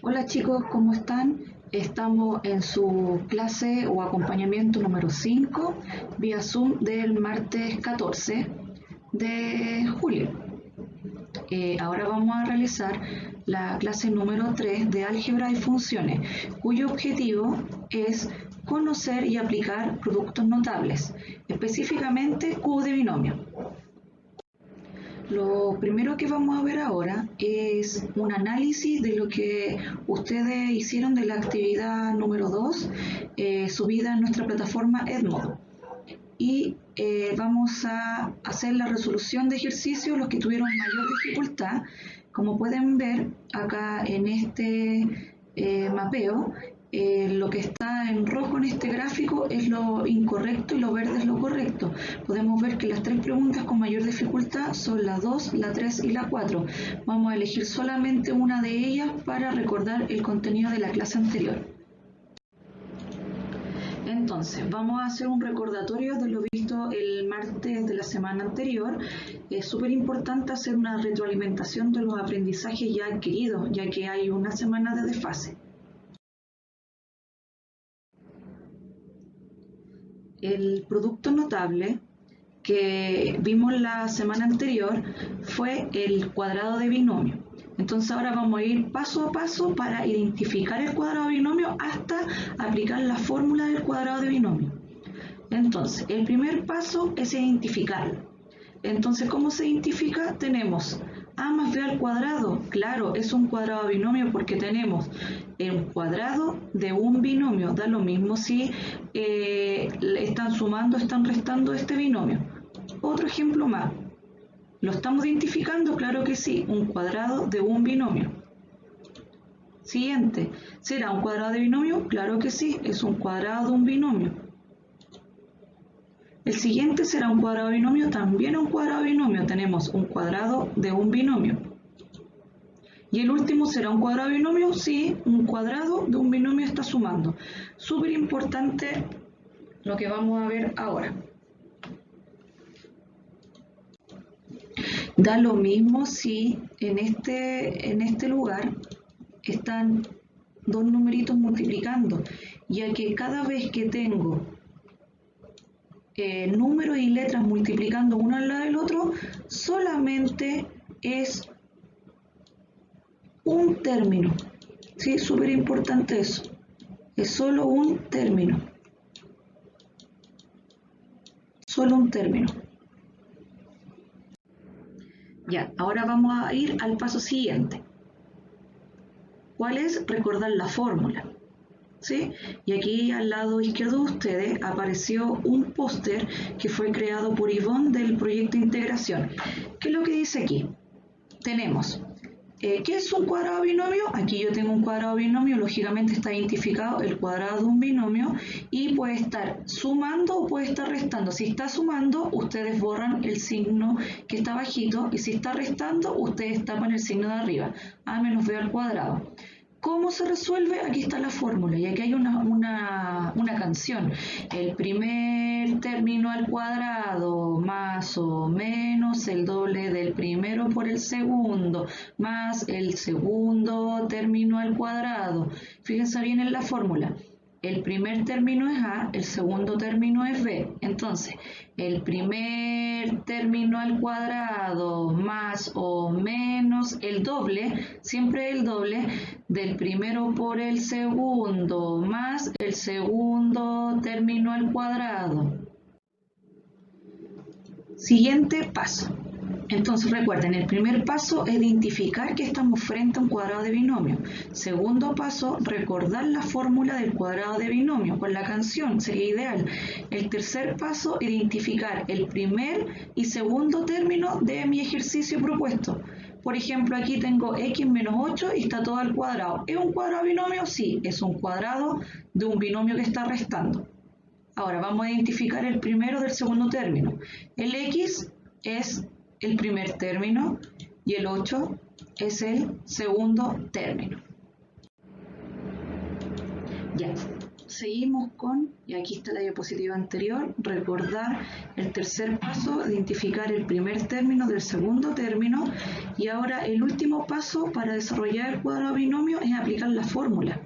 Hola chicos, ¿cómo están? Estamos en su clase o acompañamiento número 5 vía Zoom del martes 14 de julio. Ahora vamos a realizar la clase número 3 de álgebra y funciones, cuyo objetivo es conocer y aplicar productos notables, específicamente cubo de binomio. Lo primero que vamos a ver ahora es un análisis de lo que ustedes hicieron de la actividad número 2, subida en nuestra plataforma Edmodo. Y vamos a hacer la resolución de ejercicios, los que tuvieron mayor dificultad. Como pueden ver acá en este mapeo, lo que está en rojo en este gráfico es lo incorrecto y lo verde es lo correcto. Podemos ver que las tres preguntas con mayor dificultad son la 2, la 3 y la 4. Vamos a elegir solamente una de ellas para recordar el contenido de la clase anterior. Entonces, vamos a hacer un recordatorio de lo visto el martes de la semana anterior. Es súper importante hacer una retroalimentación de los aprendizajes ya adquiridos, ya que hay una semana de desfase. El producto notable que vimos la semana anterior fue el cuadrado de binomio. Entonces ahora vamos a ir paso a paso para identificar el cuadrado de binomio hasta aplicar la fórmula del cuadrado de binomio. Entonces, el primer paso es identificarlo. Entonces, ¿cómo se identifica? Tenemos a más b al cuadrado. Claro, es un cuadrado de binomio porque tenemos el cuadrado de un binomio. Da lo mismo si están sumando o están restando este binomio. Otro ejemplo más. ¿Lo estamos identificando? Claro que sí, un cuadrado de un binomio. Siguiente, ¿será un cuadrado de binomio? Claro que sí, es un cuadrado de un binomio. El siguiente será un cuadrado de binomio, también un cuadrado de binomio. Tenemos un cuadrado de un binomio. Y el último será un cuadrado de binomio, sí, un cuadrado de un binomio está sumando. Súper importante lo que vamos a ver ahora. Da lo mismo si en este lugar están dos numeritos multiplicando, ya que cada vez que tengo números y letras multiplicando uno al lado del otro, solamente es un término. ¿Sí? Súper importante eso. Es solo un término. Solo un término. Ya, ahora vamos a ir al paso siguiente. ¿Cuál es? Recordar la fórmula. ¿Sí? Y aquí al lado izquierdo de ustedes apareció un póster que fue creado por Ivonne del proyecto de integración. ¿Qué es lo que dice aquí? Tenemos, ¿qué es un cuadrado binomio? Aquí yo tengo un cuadrado binomio, lógicamente está identificado el cuadrado de un binomio y puede estar sumando o puede estar restando. Si está sumando, ustedes borran el signo que está bajito y si está restando, ustedes tapan el signo de arriba, a menos b al cuadrado. ¿Cómo se resuelve? Aquí está la fórmula y aquí hay una canción. El primer término al cuadrado más o menos el doble del primero por el segundo más el segundo término al cuadrado. Fíjense bien en la fórmula. El primer término es A, el segundo término es B. Entonces, el primer término al cuadrado más o menos el doble, siempre el doble, del primero por el segundo más el segundo término al cuadrado. Siguiente paso. Entonces recuerden, el primer paso es identificar que estamos frente a un cuadrado de binomio. Segundo paso, recordar la fórmula del cuadrado de binomio con la canción, sería ideal. El tercer paso, identificar el primer y segundo término de mi ejercicio propuesto. Por ejemplo, aquí tengo x menos 8 y está todo al cuadrado. ¿Es un cuadrado de binomio? Sí, es un cuadrado de un binomio que está restando. Ahora vamos a identificar el primero del segundo término. El x es el primer término y el 8 es el segundo término. Ya, Seguimos con, y aquí está la diapositiva anterior, recordar el tercer paso, identificar el primer término del segundo término, y ahora el último paso para desarrollar el cuadrado binomio es aplicar la fórmula.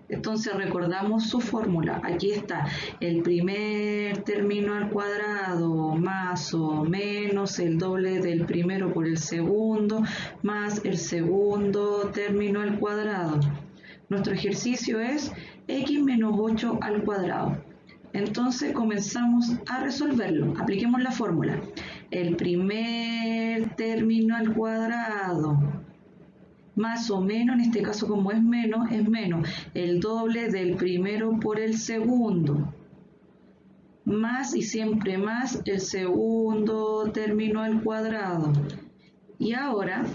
Entonces recordamos su fórmula. Aquí está el primer término al cuadrado más o menos el doble del primero por el segundo más el segundo término al cuadrado. Nuestro ejercicio es x menos 8 al cuadrado. Entonces comenzamos a resolverlo. Apliquemos la fórmula. El primer término al cuadrado más o menos, en este caso como es menos el doble del primero por el segundo, más y siempre más el segundo término al cuadrado. Y ahora,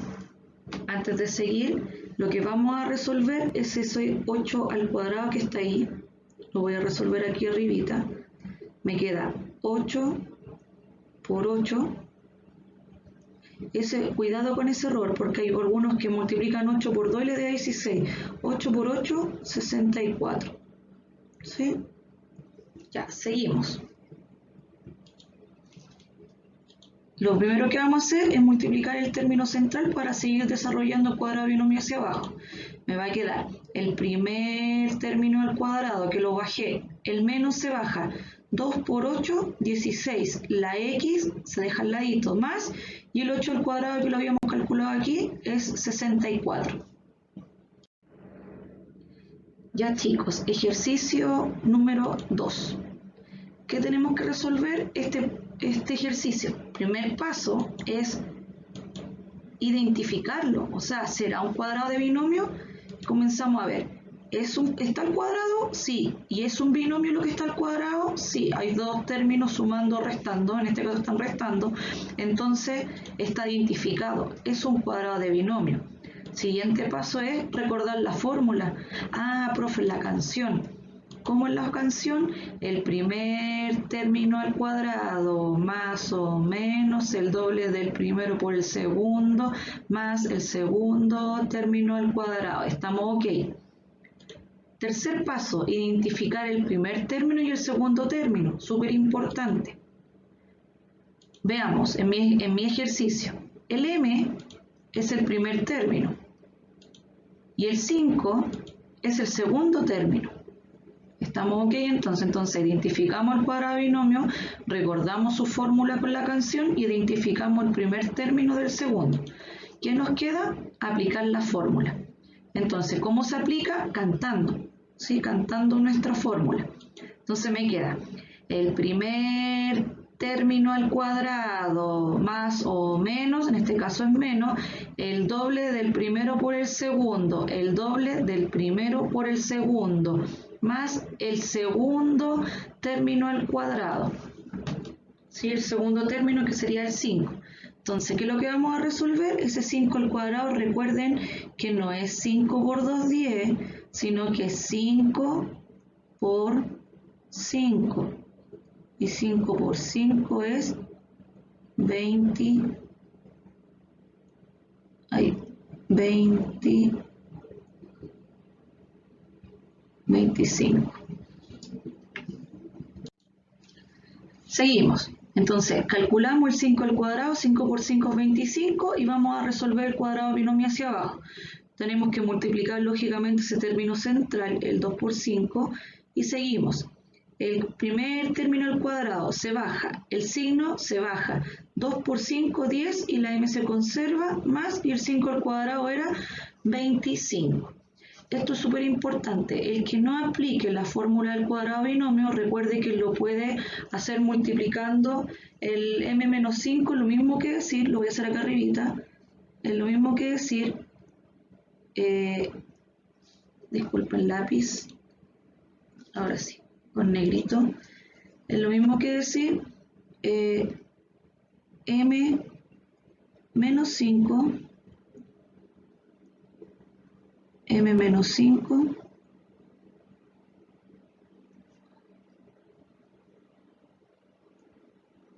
antes de seguir, lo que vamos a resolver es ese 8 al cuadrado que está ahí. Lo voy a resolver aquí arribita. Me queda 8 por 8. Cuidado con ese error, porque hay algunos que multiplican 8 por 2 y le da 16. 8 por 8, 64. ¿Sí? Ya, seguimos. Lo primero que vamos a hacer es multiplicar el término central para seguir desarrollando el cuadrado binomio hacia abajo. Me va a quedar el primer término al cuadrado, que lo bajé. El menos se baja. 2 por 8, 16. La x se deja al ladito, más, y el 8 al cuadrado que lo habíamos calculado aquí es 64. Ya chicos, ejercicio número 2. ¿Qué tenemos que resolver? Este ejercicio. Primer paso es identificarlo, o sea, ¿será un cuadrado de binomio? Comenzamos a ver. ¿Está al cuadrado? Sí. ¿Y es un binomio lo que está al cuadrado? Sí. Hay dos términos sumando o restando, en este caso están restando, entonces está identificado. Es un cuadrado de binomio. Siguiente paso es recordar la fórmula. Ah, profe, la canción. ¿Cómo es la canción? El primer término al cuadrado más o menos el doble del primero por el segundo más el segundo término al cuadrado. Estamos ok. Tercer paso, identificar el primer término y el segundo término. Súper importante. Veamos en mi ejercicio. El m es el primer término y el 5 es el segundo término. ¿Estamos ok? Entonces identificamos el cuadrado binomio, recordamos su fórmula con la canción y identificamos el primer término del segundo. ¿Qué nos queda? Aplicar la fórmula. Entonces, ¿cómo se aplica? Cantando. ¿Sí? Cantando nuestra fórmula. Entonces me queda el primer término al cuadrado más o menos, en este caso es menos, el doble del primero por el segundo, el doble del primero por el segundo, más el segundo término al cuadrado. ¿Sí? El segundo término que sería el 5. Entonces, ¿qué es lo que vamos a resolver? Ese 5 al cuadrado, recuerden que no es 5 por 2, 10, sino que es 5 por 5. Y 5 por 5 es 25. Seguimos. Entonces, calculamos el 5 al cuadrado, 5 por 5 es 25 y vamos a resolver el cuadrado binomio hacia abajo. Tenemos que multiplicar lógicamente ese término central, el 2 por 5, y seguimos. El primer término al cuadrado se baja, el signo se baja, 2 por 5, 10 y la m se conserva, más y el 5 al cuadrado era 25. Esto es súper importante. El que no aplique la fórmula del cuadrado binomio, recuerde que lo puede hacer multiplicando el m menos 5, lo mismo que decir, lo voy a hacer acá arribita, es lo mismo que decir, disculpen lápiz, ahora sí, con negrito, es lo mismo que decir m menos 5, m menos 5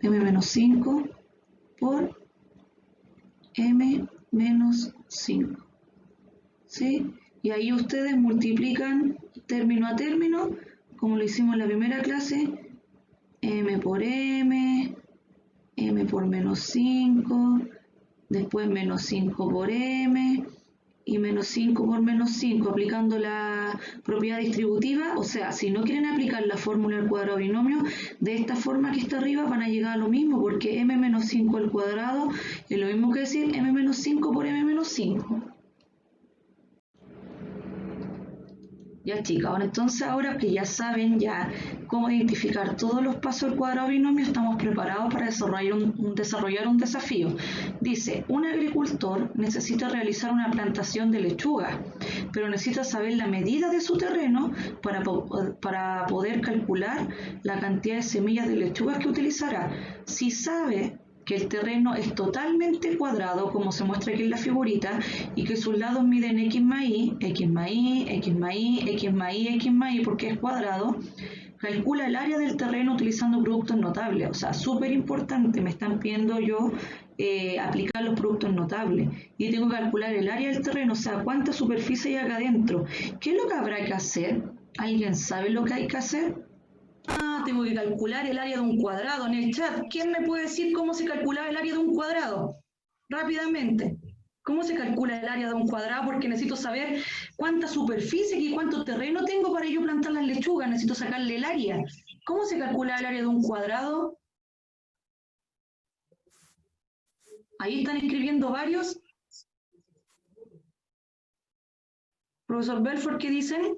m menos 5 por m menos 5. ¿Sí? Y ahí ustedes multiplican término a término como lo hicimos en la primera clase, m por m, m por menos 5, después menos 5 por m, y menos 5 por menos 5, aplicando la propiedad distributiva. O sea, si no quieren aplicar la fórmula del cuadrado binomio, de esta forma que está arriba van a llegar a lo mismo, porque m menos 5 al cuadrado es lo mismo que decir m menos 5 por m menos 5. Ya chicas, ahora que ya saben ya cómo identificar todos los pasos del cuadrado binomio, estamos preparados para desarrollar un desafío. Dice, un agricultor necesita realizar una plantación de lechuga, pero necesita saber la medida de su terreno para poder calcular la cantidad de semillas de lechugas que utilizará. Si sabe que el terreno es totalmente cuadrado, como se muestra aquí en la figurita, y que sus lados miden x más y, x más y, x más y, x más y, x más y, porque es cuadrado, calcula el área del terreno utilizando productos notables. O sea, súper importante, me están pidiendo yo aplicar los productos notables. Y tengo que calcular el área del terreno, o sea, cuánta superficie hay acá adentro. ¿Qué es lo que habrá que hacer? ¿Alguien sabe lo que hay que hacer? Tengo que calcular el área de un cuadrado en el chat. ¿Quién me puede decir cómo se calcula el área de un cuadrado? Rápidamente. ¿Cómo se calcula el área de un cuadrado? Porque necesito saber cuánta superficie y cuánto terreno tengo para yo plantar las lechugas. Necesito sacarle el área. ¿Cómo se calcula el área de un cuadrado? Ahí están escribiendo varios. Profesor Belfort, ¿qué dicen?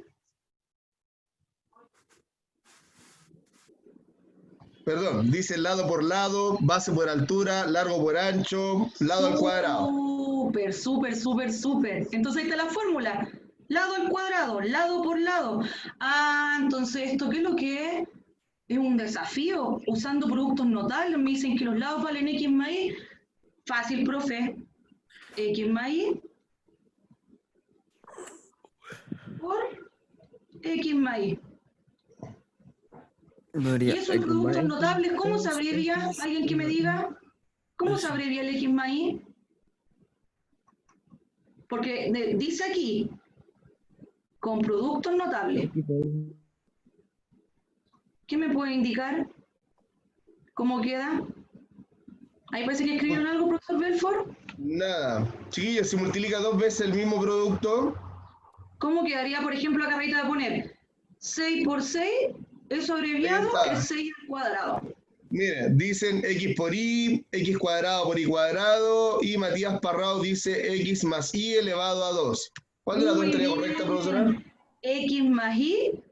Perdón, dice lado por lado, base por altura, largo por ancho, lado al cuadrado. Súper, súper, súper, súper. Entonces ahí está la fórmula. Lado al cuadrado, lado por lado. Entonces, ¿esto qué es lo que es? Es un desafío. Usando productos notables, me dicen que los lados valen x más y. Fácil, profe. X más y por x más y. Y esos productos notables, ¿cómo se abrevia? ¿Alguien que me diga? ¿Cómo se abrevia el x más y? Porque dice aquí, con productos notables. ¿Qué me puede indicar? ¿Cómo queda? Ahí parece que escribieron algo, profesor Belfort. Nada. Chiquillos, si multiplica dos veces el mismo producto. ¿Cómo quedaría, por ejemplo, acá ahorita de poner 6 por 6, eso abreviado es 6 al cuadrado? Mire, dicen x por y, x cuadrado por y cuadrado, y Matías Parrao dice x más y elevado a 2. ¿Cuál de las dos estaría correcta, profesora? X más y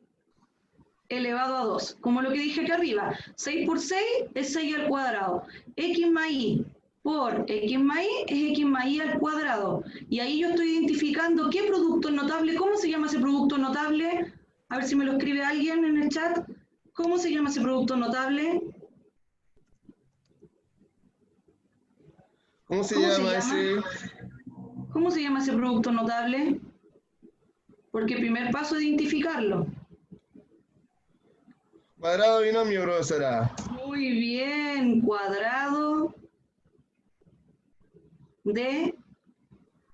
elevado a 2, como lo que dije aquí arriba. 6 por 6 es 6 al cuadrado. X más y por x más y es x más y al cuadrado. Y ahí yo estoy identificando qué producto es notable. ¿Cómo se llama ese producto notable? A ver si me lo escribe alguien en el chat. ¿Cómo se llama ese producto notable? ¿Cómo se llama ese? ¿Cómo se llama ese producto notable? Porque el primer paso es identificarlo. Cuadrado binomio, profesora. Muy bien, cuadrado de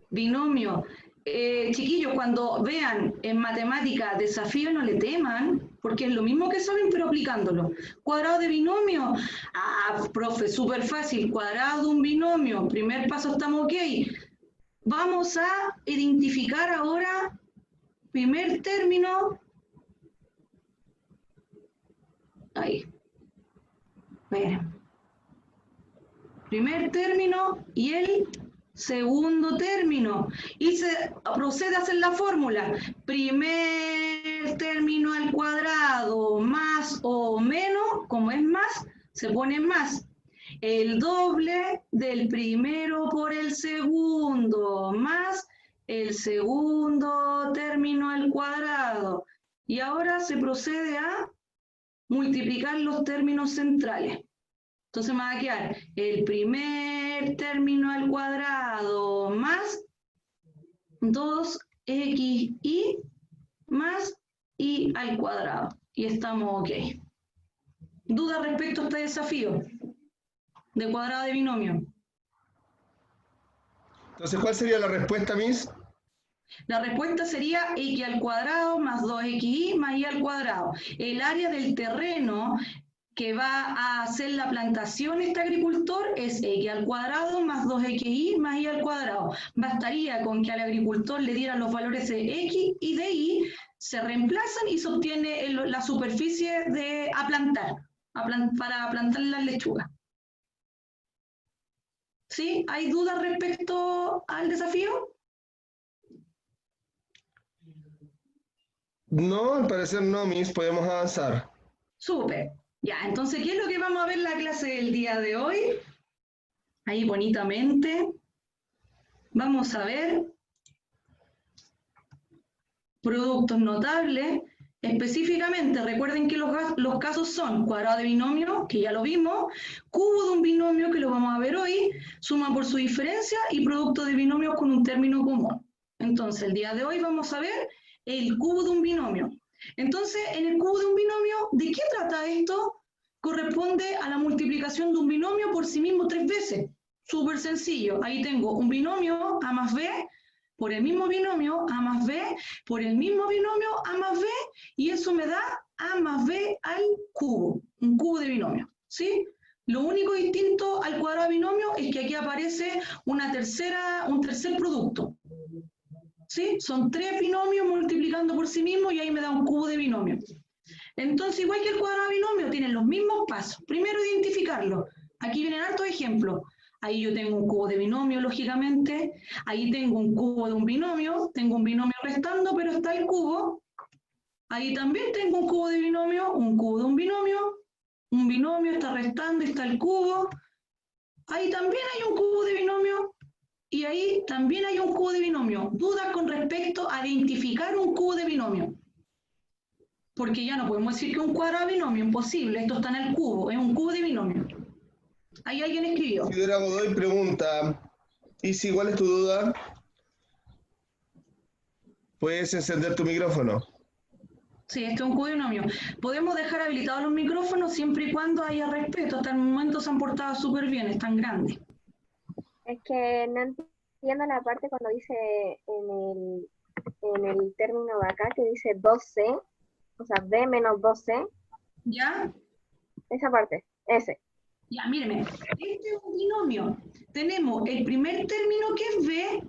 binomio. Chiquillos, cuando vean en matemática desafío, no le teman, porque es lo mismo que saben, pero aplicándolo. Cuadrado de binomio. Profe, súper fácil. Cuadrado de un binomio. Primer paso, estamos ok. Vamos a identificar ahora primer término. Ahí. Miren. Primer término y el segundo término. Y se procede a hacer la fórmula. Primer término al cuadrado más o menos, como es más, se pone más. El doble del primero por el segundo, más el segundo término al cuadrado. Y ahora se procede a multiplicar los términos centrales. Entonces me va a quedar el primer término al cuadrado más 2xy más y al cuadrado. Y estamos ok. ¿Dudas respecto a este desafío de cuadrado de binomio? Entonces, ¿cuál sería la respuesta, Miss? La respuesta sería x al cuadrado más 2xy más y al cuadrado. El área del terreno que va a hacer la plantación este agricultor es x al cuadrado más 2xy más y al cuadrado. Bastaría con que al agricultor le dieran los valores de x y de y, se reemplazan y se obtiene la superficie a plantar, para plantar las lechugas. ¿Sí? ¿Hay dudas respecto al desafío? No, al parecer no, Miss, podemos avanzar. Súper. Ya, entonces, ¿qué es lo que vamos a ver en la clase del día de hoy? Ahí bonitamente. Vamos a ver productos notables. Específicamente, recuerden que los casos son cuadrado de binomio, que ya lo vimos, cubo de un binomio, que lo vamos a ver hoy, suma por su diferencia y producto de binomios con un término común. Entonces, el día de hoy vamos a ver el cubo de un binomio. Entonces, en el cubo de un binomio, ¿de qué trata esto? Corresponde a la multiplicación de un binomio por sí mismo 3 veces. Súper sencillo. Ahí tengo un binomio a más b por el mismo binomio a más b por el mismo binomio a más b, y eso me da a más b al cubo, un cubo de binomio, ¿sí? Lo único distinto al cuadrado de binomio es que aquí aparece un tercer producto, ¿sí? Son 3 binomios multiplicando por sí mismos y ahí me da un cubo de binomio. Entonces, igual que el cuadrado de binomio, tienen los mismos pasos. Primero, identificarlo. Aquí vienen hartos ejemplos. Ahí yo tengo un cubo de binomio, lógicamente. Ahí tengo un cubo de un binomio. Tengo un binomio restando, pero está el cubo. Ahí también tengo un cubo de binomio, un cubo de un binomio. Un binomio está restando y está el cubo. Ahí también hay un cubo de binomio. Y ahí también hay un cubo de binomio. Dudas con respecto a identificar un cubo de binomio. Porque ya no podemos decir que un cuadrado de binomio, imposible, esto está en el cubo, es un cubo de binomio. Ahí alguien escribió. Isidora Godoy pregunta, Isi, ¿cuál es tu duda? ¿Puedes encender tu micrófono? Sí, esto es un cubo de binomio. Podemos dejar habilitados los micrófonos siempre y cuando haya respeto. Hasta el momento se han portado súper bien, están grandes. Es que no entiendo la parte cuando dice en el término de acá que dice 2C, o sea, B menos 2C. ¿Ya? Esa parte, ese. Ya, mírenme. Este es un binomio. Tenemos el primer término que es B,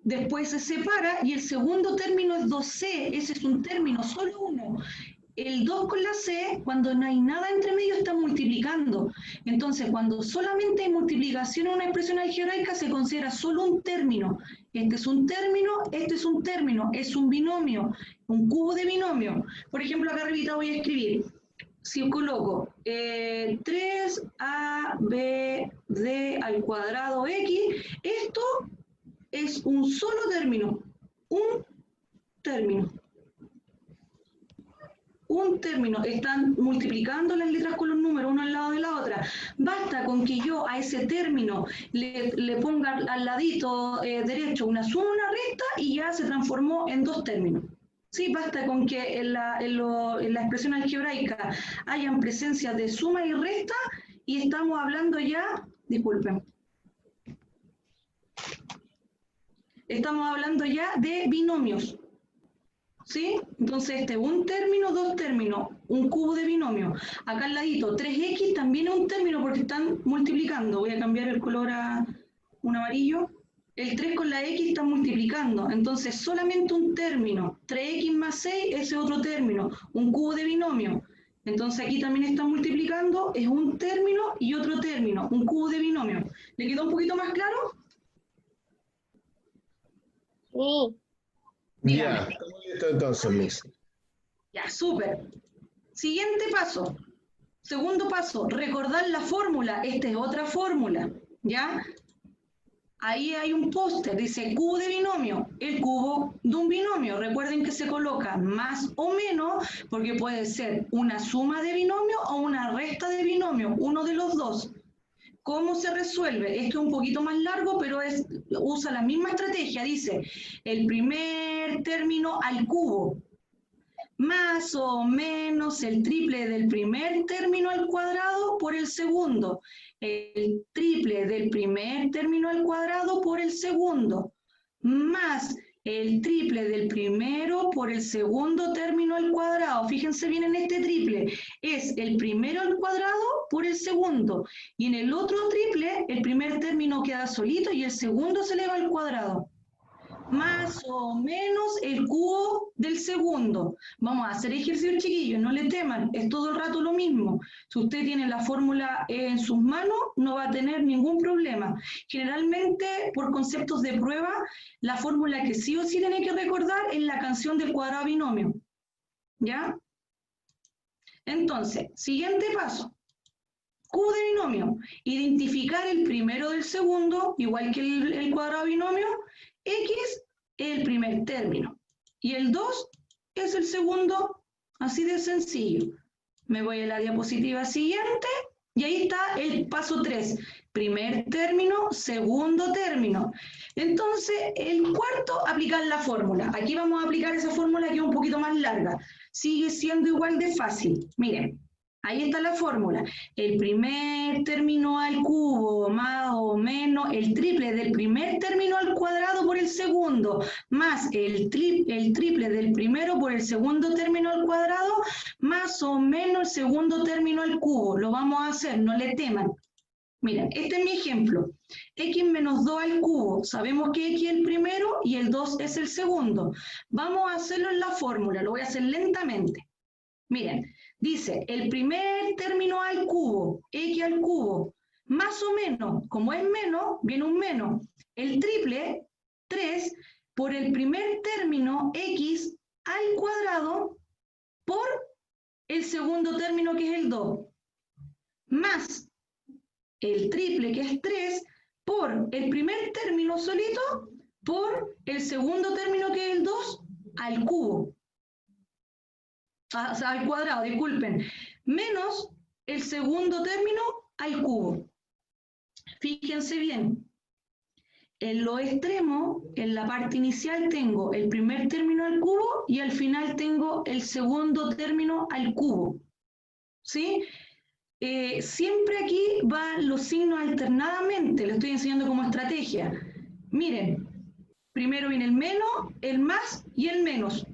después se separa y el segundo término es 2C. Ese es un término, solo uno. El 2 con la C, cuando no hay nada entre medio, está multiplicando. Entonces, cuando solamente hay multiplicación en una expresión algebraica, se considera solo un término. Este es un término, este es un término, es un binomio, un cubo de binomio. Por ejemplo, acá arriba voy a escribir, si yo coloco 3ab al cuadrado x, esto es un solo término, un término. Un término, están multiplicando las letras con los números uno al lado de la otra. Basta con que yo a ese término le ponga al ladito derecho una suma, una resta y ya se transformó en 2 términos. Sí, basta con que en la expresión algebraica hayan presencia de suma y resta y estamos hablando ya, disculpen, estamos hablando ya de binomios. ¿Sí? Entonces este es un término, 2 términos, un cubo de binomio. Acá al ladito, 3x también es un término porque están multiplicando. Voy a cambiar el color a un amarillo. El 3 con la x está multiplicando. Entonces solamente un término. 3x más 6, ese es otro término. Un cubo de binomio. Entonces aquí también están multiplicando. Es un término y otro término. Un cubo de binomio. ¿Le quedó un poquito más claro? Sí. Ya, estamos listos entonces, Miss. Ya, súper. Siguiente paso. Segundo paso, recordar la fórmula. Esta es otra fórmula, ¿ya? Ahí hay un póster, dice cubo de binomio, el cubo de un binomio. Recuerden que se coloca más o menos, porque puede ser una suma de binomio o una resta de binomio, uno de los dos. ¿Cómo se resuelve? Esto es un poquito más largo, pero usa la misma estrategia. Dice, el primer término al cubo, más o menos el triple del primer término al cuadrado por el segundo. El triple del primer término al cuadrado por el segundo. Más el triple del primero por el segundo término al cuadrado. Fíjense bien en este triple. Es el primero al cuadrado por el segundo. Y en el otro triple, el primer término queda solito y el segundo se eleva al cuadrado. Más o menos el cubo del segundo. Vamos a hacer ejercicio, chiquillos, no le teman, es todo el rato lo mismo. Si usted tiene la fórmula en sus manos, no va a tener ningún problema. Generalmente, por conceptos de prueba, la fórmula que sí o sí tiene que recordar es la canción del cuadrado binomio. ¿Ya? Entonces, siguiente paso. Cubo de binomio. Identificar el primero del segundo, igual que el cuadrado binomio. X es el primer término y el 2 es el segundo, así de sencillo. Me voy a la diapositiva siguiente y ahí está el paso 3. Primer término, segundo término. Entonces, el cuarto, aplicar la fórmula. Aquí vamos a aplicar esa fórmula que es un poquito más larga. Sigue siendo igual de fácil. Miren. Ahí está la fórmula. El primer término al cubo más o menos el triple del primer término al cuadrado por el segundo, más el triple del primero por el segundo término al cuadrado, más o menos el segundo término al cubo. Lo vamos a hacer, no le teman. Miren, este es mi ejemplo. X menos 2 al cubo. Sabemos que X es el primero y el 2 es el segundo. Vamos a hacerlo en la fórmula. Lo voy a hacer lentamente. Miren, dice el primer término al cubo, X al cubo, más o menos, como es menos, viene un menos. El triple, 3, por el primer término, X al cuadrado, por el segundo término, que es el 2. Más el triple, que es 3, por el primer término solito, por el segundo término, que es el 2, al cubo. O sea, al cuadrado, disculpen, menos el segundo término al cubo. Fíjense bien, en los extremos, en la parte inicial tengo el primer término al cubo y al final tengo el segundo término al cubo. ¿Sí? Siempre aquí van los signos alternadamente, le estoy enseñando como estrategia. Miren, primero viene el menos, el más y el menos.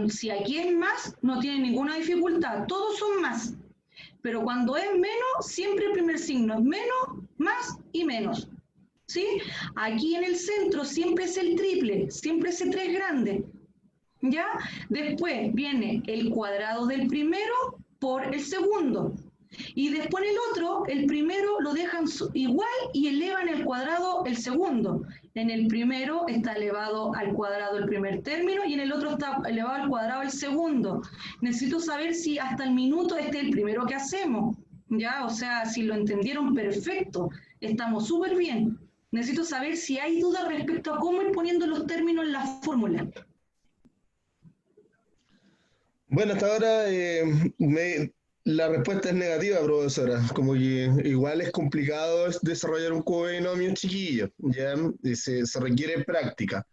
Si aquí es más, no tiene ninguna dificultad, todos son más. Pero cuando es menos, siempre el primer signo es menos, más y menos. ¿Sí? Aquí en el centro siempre es el triple, siempre es el 3 grande. ¿Ya? Después viene el cuadrado del primero por el segundo. Y después en el otro, el primero lo dejan igual y elevan el cuadrado el segundo. En el primero está elevado al cuadrado el primer término y en el otro está elevado al cuadrado el segundo. Necesito saber si hasta el minuto este es el primero que hacemos. ¿Ya? O sea, si lo entendieron, perfecto. Estamos súper bien. Necesito saber si hay dudas respecto a cómo ir poniendo los términos en la fórmula. Bueno, hasta ahora la respuesta es negativa, profesora. Como que igual es complicado desarrollar un cubo de binomio chiquillo, ¿ya? Se requiere práctica,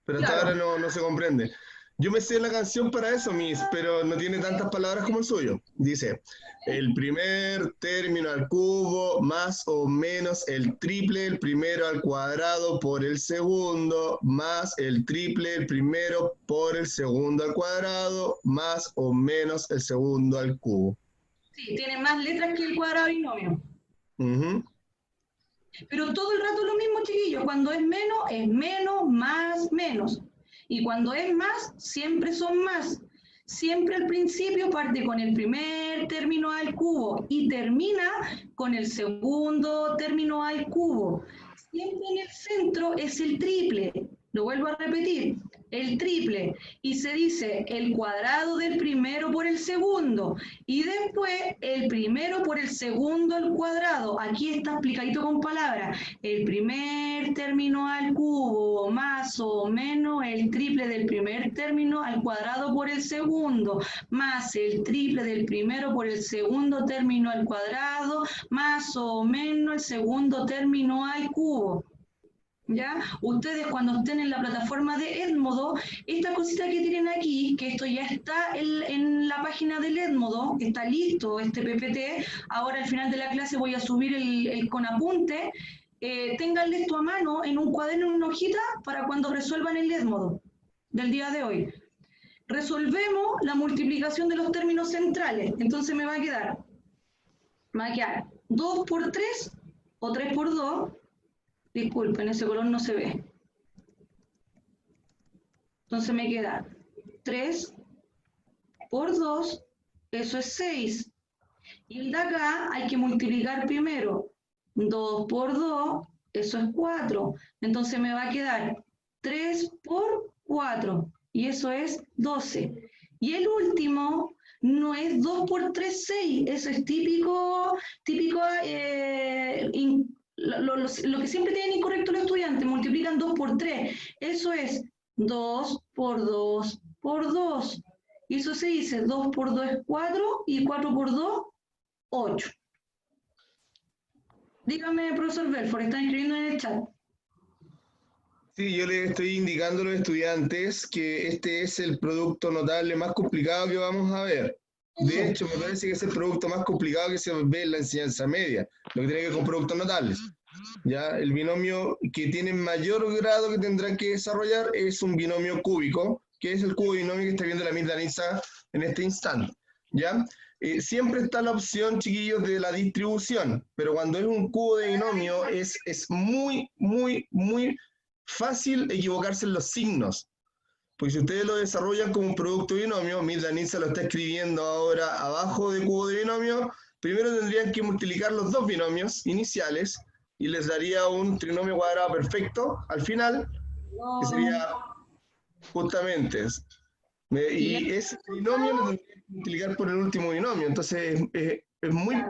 pero hasta Claro. ahora no se comprende. Yo me sé la canción para eso, Miss, pero no tiene tantas palabras como el suyo. Dice, el primer término al cubo más o menos el triple del primero al cuadrado por el segundo, más el triple del primero por el segundo al cuadrado, más o menos el segundo al cubo. Sí, tiene más letras que el cuadrado binomio. Pero todo el rato lo mismo, chiquillos. Cuando es menos, más, menos. Y cuando es más, siempre son más. Siempre al principio parte con el primer término al cubo y termina con el segundo término al cubo. Siempre en el centro es el triple. Lo vuelvo a repetir, el triple. Y se dice el cuadrado del primero por el segundo. Y después el primero por el segundo al cuadrado. Aquí está explicadito con palabras. El primer término al cubo más o menos el triple del primer término al cuadrado por el segundo. Más el triple del primero por el segundo término al cuadrado. Más o menos el segundo término al cubo. ¿Ya? Ustedes cuando estén en la plataforma de Edmodo, esta cosita que tienen aquí, que esto ya está en la página del Edmodo, está listo este PPT, ahora al final de la clase voy a subir el con apunte, ténganle esto a mano en un cuaderno, en una hojita, para cuando resuelvan el Edmodo del día de hoy. Resolvemos la multiplicación de los términos centrales. Entonces me va a quedar 2 por 3 o 3 por 2. Disculpen, ese color no se ve. Entonces me queda 3 por 2, eso es 6. Y el de acá hay que multiplicar primero 2 por 2, eso es 4. Entonces me va a quedar 3 por 4, y eso es 12. Y el último no es 2 por 3, 6. Eso es típico lo que siempre tienen incorrecto los estudiantes, multiplican 2 por 3. Eso es 2 por 2 por 2. Y eso se dice 2 por 2 es 4 y 4 por 2, 8. Dígame, profesor Belfort, están escribiendo en el chat. Sí, yo le estoy indicando a los estudiantes que este es el producto notable más complicado que vamos a ver. De hecho, me parece que es el producto más complicado que se ve en la enseñanza media, lo que tiene que ver con productos notables. Ya, el binomio que tiene mayor grado que tendrá que desarrollar es un binomio cúbico, que es el cubo binomio que está viendo la Miss Danisa en este instante. ¿Ya? Siempre está la opción, chiquillos, de la distribución, pero cuando es un cubo de binomio es muy fácil equivocarse en los signos. Porque si ustedes lo desarrollan como un producto binomio, Miss Danisa lo está escribiendo ahora abajo de cubo de binomio, primero tendrían que multiplicar los dos binomios iniciales y les daría un trinomio cuadrado perfecto al final, que sería justamente, y ese binomio lo tendría que multiplicar por el último binomio, entonces es muy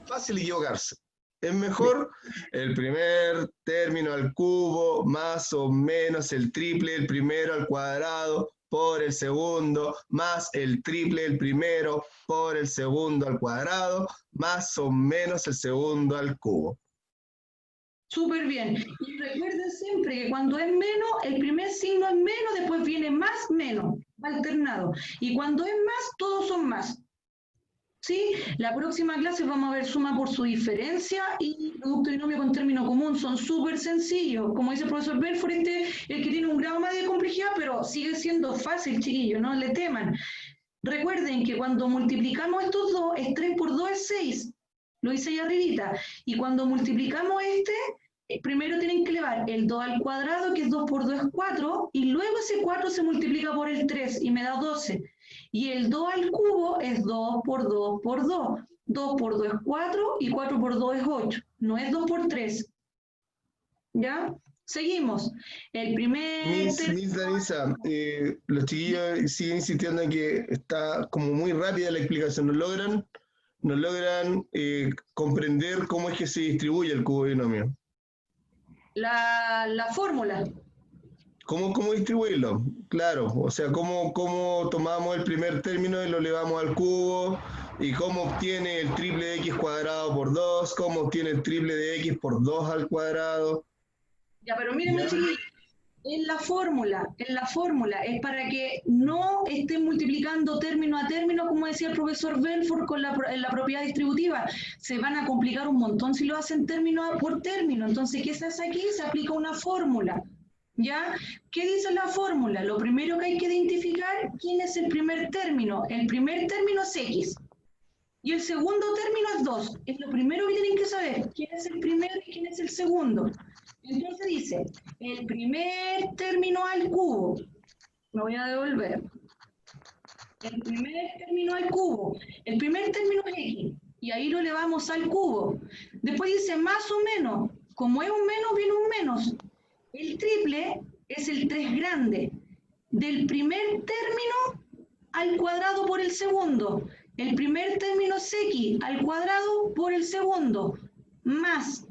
fácil equivocarse. Es mejor el primer término al cubo más o menos el triple del primero al cuadrado por el segundo más el triple del primero por el segundo al cuadrado más o menos el segundo al cubo. Súper bien. Y recuerden siempre que cuando es menos, el primer signo es menos, después viene más, menos, alternado. Y cuando es más, todos son más. ¿Sí? La próxima clase vamos a ver suma por su diferencia y producto binomio con término común. Son súper sencillos. Como dice el profesor Belfort, el que tiene un grado más de complejidad, pero sigue siendo fácil, chiquillos, no le teman. Recuerden que cuando multiplicamos estos dos, es 3 por 2 es 6. Lo hice ahí arribita. Y cuando multiplicamos primero tienen que elevar el 2 al cuadrado, que es 2 por 2 es 4, y luego ese 4 se multiplica por el 3 y me da 12. Y el 2 al cubo es 2 por 2 por 2. 2 por 2 es 4 y 4 por 2 es 8. No es 2 por 3. ¿Ya? Seguimos. El primer... Miss Danisa, los chiquillos siguen insistiendo en que está como muy rápida la explicación. No logran comprender cómo es que se distribuye el cubo binomio. La fórmula. ¿Cómo distribuirlo? Claro, o sea, cómo tomamos el primer término y lo elevamos al cubo, y cómo obtiene el triple de x cuadrado por 2, cómo obtiene el triple de x por 2 al cuadrado. Ya, pero miren, chiquillos, en la fórmula, es para que no estén multiplicando término a término, como decía el profesor Belfort, con la propiedad distributiva. Se van a complicar un montón si lo hacen término por término. Entonces, ¿qué se hace aquí? Se aplica una fórmula. ¿Ya? ¿Qué dice la fórmula? Lo primero que hay que identificar, ¿quién es el primer término? El primer término es x. Y el segundo término es 2. Es lo primero que tienen que saber. ¿Quién es el primero y quién es el segundo? Entonces dice, el primer término al cubo. Me voy a devolver. El primer término al cubo. El primer término es x. Y ahí lo elevamos al cubo. Después dice más o menos. Como es un menos, viene un menos. El triple es el 3 grande. Del primer término al cuadrado por el segundo. El primer término es x al cuadrado por el segundo. Más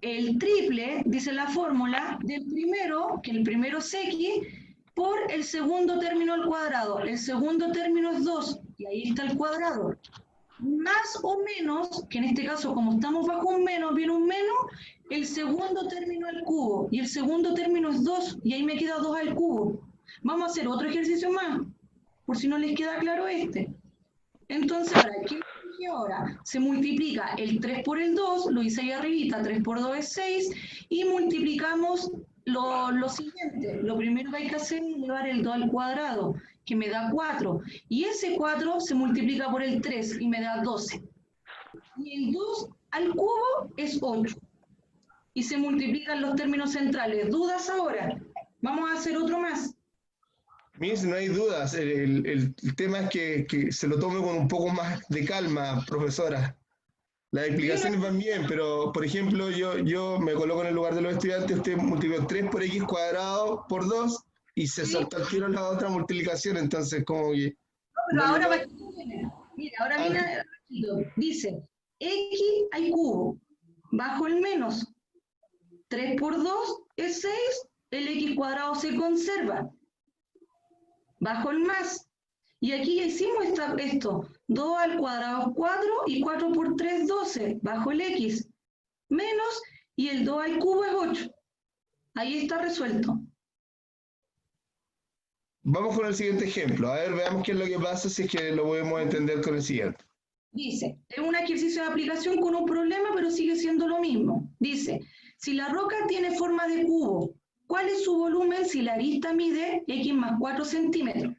el triple, dice la fórmula, del primero, que el primero es x, por el segundo término al cuadrado. El segundo término es 2, y ahí está el cuadrado. Más o menos, que en este caso, como estamos bajo un menos, viene un menos, el segundo término al cubo. Y el segundo término es 2, y ahí me queda 2 al cubo. Vamos a hacer otro ejercicio más, por si no les queda claro este. Entonces, ahora, ¿qué Y ahora se multiplica el 3 por el 2, lo hice ahí arribita, 3 por 2 es 6, y multiplicamos lo siguiente. Lo primero que hay que hacer es llevar el 2 al cuadrado, que me da 4. Y ese 4 se multiplica por el 3 y me da 12. Y el 2 al cubo es 8. Y se multiplican los términos centrales. ¿Dudas ahora? Vamos a hacer otro más. Miss, no hay dudas. El tema es que se lo tome con un poco más de calma, profesora. Las explicaciones van bien, pero, por ejemplo, yo me coloco en el lugar de los estudiantes, usted multiplicó 3 por x cuadrado por 2 y se saltó al tiro la otra multiplicación, entonces como que... Pero ahora va a... Mira, ahora mira, dice x al cubo, bajo el menos, 3 por 2 es 6, el x cuadrado se conserva, bajo el más. Y aquí ya hicimos esto, 2 al cuadrado es 4 y 4 por 3 12, bajo el x, menos, y el 2 al cubo es 8. Ahí está resuelto. Vamos con el siguiente ejemplo. A ver, veamos qué es lo que pasa si es que lo podemos entender con el siguiente. Dice, es un ejercicio de aplicación con un problema, pero sigue siendo lo mismo. Dice, si la roca tiene forma de cubo, ¿cuál es su volumen si la arista mide x más 4 centímetros?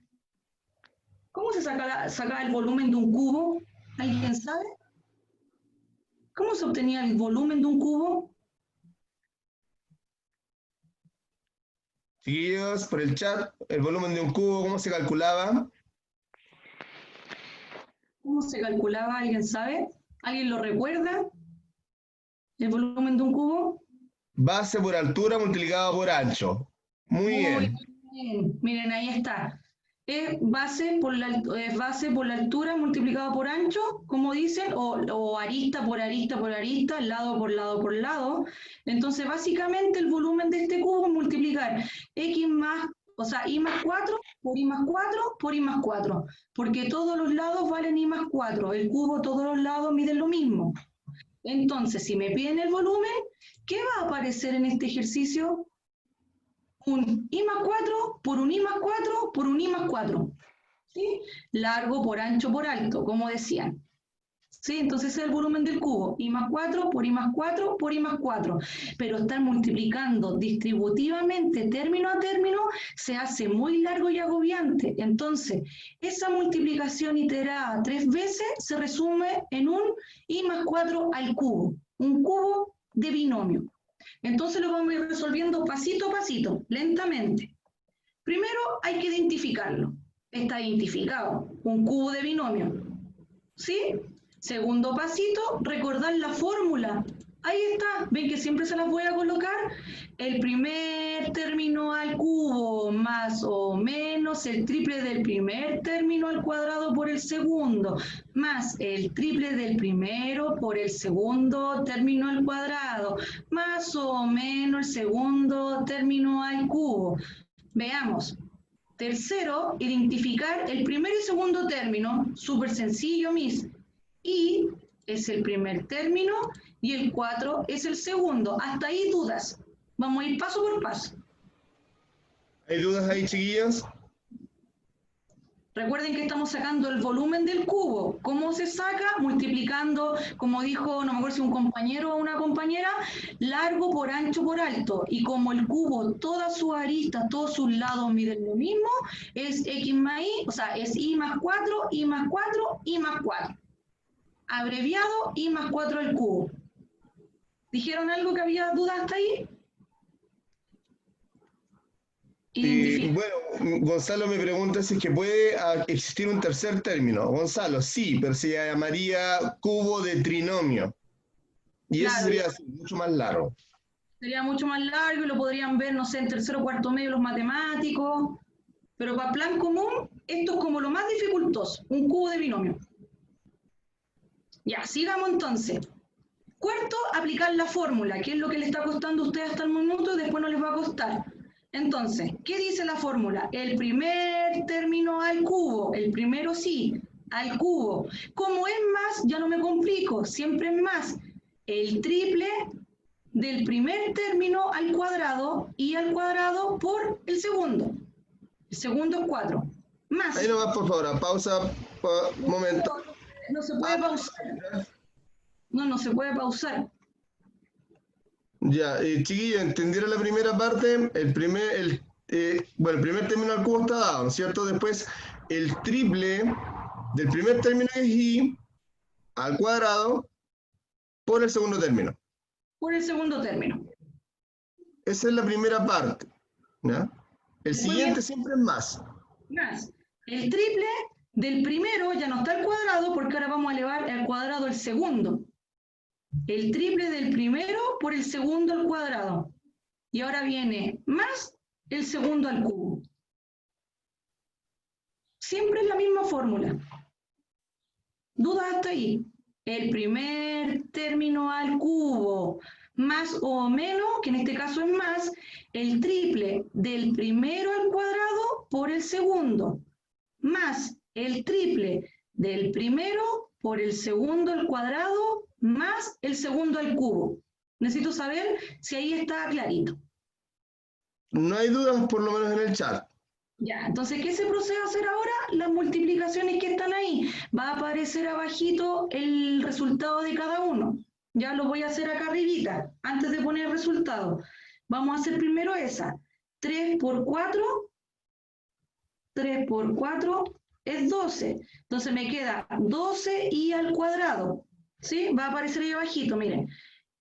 ¿Cómo se saca el volumen de un cubo? ¿Alguien sabe? ¿Cómo se obtenía el volumen de un cubo? Chiquillos, por el chat, el volumen de un cubo, ¿cómo se calculaba? ¿Cómo se calculaba? ¿Alguien sabe? ¿Alguien lo recuerda? ¿El volumen de un cubo? Base por altura multiplicado por ancho. Muy bien. Bien. Miren, ahí está. Es base por la altura multiplicado por ancho, como dicen, o arista por arista por arista, lado por lado por lado. Entonces, básicamente, el volumen de este cubo es multiplicar x más, o sea, y más 4 por y más 4 por y más 4, porque todos los lados valen y más 4. El cubo, todos los lados miden lo mismo. Entonces, si me piden el volumen, ¿qué va a aparecer en este ejercicio? Un I más 4 por un I más 4 por un I más 4. ¿Sí? Largo por ancho por alto, como decían. ¿Sí? Entonces es el volumen del cubo. I más 4 por I más 4 por I más 4. Pero estar multiplicando distributivamente término a término se hace muy largo y agobiante. Entonces, esa multiplicación iterada 3 veces se resume en un I más 4 al cubo. Un cubo de binomio. Entonces lo vamos a ir resolviendo pasito a pasito, lentamente. Primero hay que identificarlo. Está identificado, un cubo de binomio. ¿Sí? Segundo pasito, recordar la fórmula. Ahí está, ven que siempre se las voy a colocar. El primer término al cubo más o menos el triple del primer término al cuadrado por el segundo, más el triple del primero por el segundo término al cuadrado, más o menos el segundo término al cubo. Veamos. Tercero, identificar el primer y segundo término, súper sencillo, Miss. Y es el primer término y el 4 es el segundo. Hasta ahí dudas. Vamos a ir paso por paso. ¿Hay dudas ahí, chiquillos? Recuerden que estamos sacando el volumen del cubo. ¿Cómo se saca? Multiplicando, como dijo, no me acuerdo si un compañero o una compañera, largo por ancho por alto. Y como el cubo, todas sus aristas, todos sus lados miden lo mismo, es x más y, o sea, es y más 4, y más 4, y más 4. Abreviado, y más 4 al cubo. ¿Dijeron algo que había dudas hasta ahí? Bueno, Gonzalo me pregunta si es que puede existir un tercer término. Gonzalo, sí, pero se llamaría cubo de trinomio. Y Claro, ese sería mucho más largo. sería mucho más largo y lo podrían ver, no sé, en tercero o cuarto medio los matemáticos. Pero para plan común, esto es como lo más dificultoso, un cubo de binomio. Ya, sigamos entonces. Cuarto, aplicar la fórmula, que es lo que le está costando a ustedes hasta el momento y después no les va a costar. Entonces, ¿qué dice la fórmula? El primer término al cubo, el primero sí, al cubo. Como es más, ya no me complico, siempre es más. El triple del primer término al cuadrado y al cuadrado por el segundo. El segundo es 4. Más. Ahí nomás, por favor, pausa un momento. No se puede pausar. No se puede pausar. Ya, chiquillos, ¿entendieron la primera parte? El primer término al cubo está dado, ¿no es cierto? Después, el triple del primer término es i al cuadrado por el segundo término. Por el segundo término. Esa es la primera parte, ¿ya? El Después siguiente siempre es más. Más. El triple del primero ya no está al cuadrado porque ahora vamos a elevar al cuadrado el segundo. El triple del primero por el segundo al cuadrado. Y ahora viene más el segundo al cubo. Siempre es la misma fórmula. ¿Dudas hasta ahí? El primer término al cubo, más o menos, que en este caso es más, el triple del primero al cuadrado por el segundo, más el triple del primero por el segundo al cuadrado, más el segundo al cubo. Necesito saber si ahí está clarito. No hay dudas, por lo menos en el chat. Ya, entonces, ¿qué se procede a hacer ahora? Las multiplicaciones que están ahí. Va a aparecer abajito el resultado de cada uno. Ya lo voy a hacer acá arribita, antes de poner el resultado. Vamos a hacer primero esa. 3 por 4 es 12. Entonces me queda 12i al cuadrado. ¿Sí? Va a aparecer ahí abajito, miren.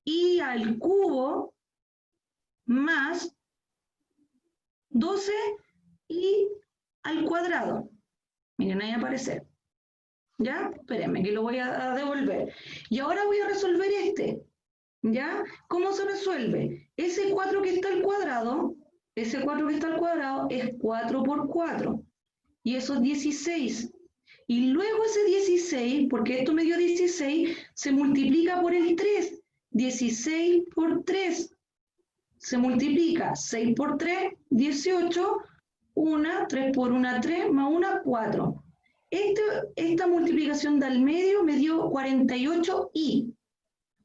I al cubo más 12 y al cuadrado. Miren, ahí aparece. ¿Ya? Espérenme, que lo voy a devolver. Y ahora voy a resolver este. ¿Ya? ¿Cómo se resuelve? Ese 4 que está al cuadrado, es 4 por 4. Y eso es 16. Y luego ese 16, porque esto me dio 16, se multiplica por el 3. 16 por 3. Se multiplica 6 por 3, 18. 1, 3 por 1, 3, más 1, 4. Esta multiplicación de al medio me dio 48i.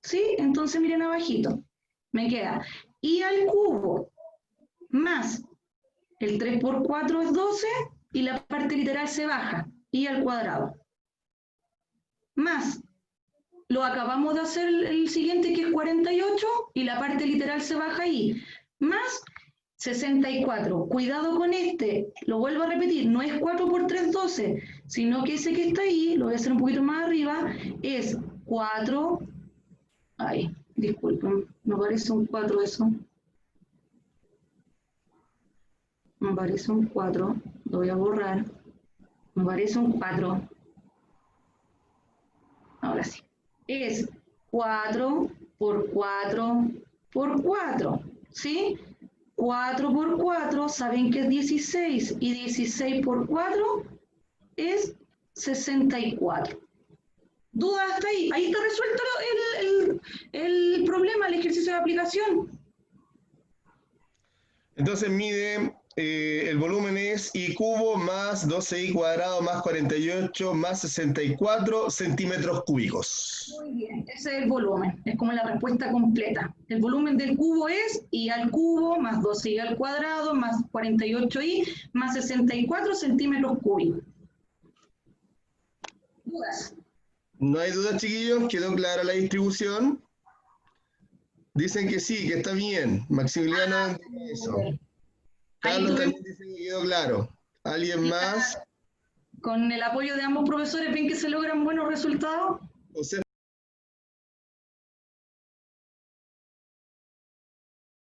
¿Sí? Entonces miren abajito. Me queda i al cubo más el 3 por 4 es 12 y la parte literal se baja. I al cuadrado. Más, lo acabamos de hacer el siguiente que es 48 y la parte literal se baja ahí. Más 64. Cuidado con este. Lo vuelvo a repetir. No es 4 por 3, 12. Sino que ese que está ahí, lo voy a hacer un poquito más arriba, es 4. Ay, disculpen. Me parece un 4 eso. Me parece un 4. Lo voy a borrar. Me parece un 4. Ahora sí. Es 4 por 4 por 4. ¿Sí? 4 por 4, saben que es 16, y 16 por 4 es 64. ¿Dudas hasta ahí? Ahí está resuelto el problema, el ejercicio de aplicación. Entonces mide, el volumen es i cubo más 12i cuadrado más 48 más 64 centímetros cúbicos. Muy bien, ese es el volumen, es como la respuesta completa. El volumen del cubo es i al cubo más 12i al cuadrado más 48i más 64 centímetros cúbicos. ¿Dudas? No hay dudas, chiquillos, quedó clara la distribución. Dicen que sí, que está bien. Maximiliano, eso. Carlos también dice que quedó claro. ¿Alguien más? Con el apoyo de ambos profesores, ¿ven que se logran buenos resultados? José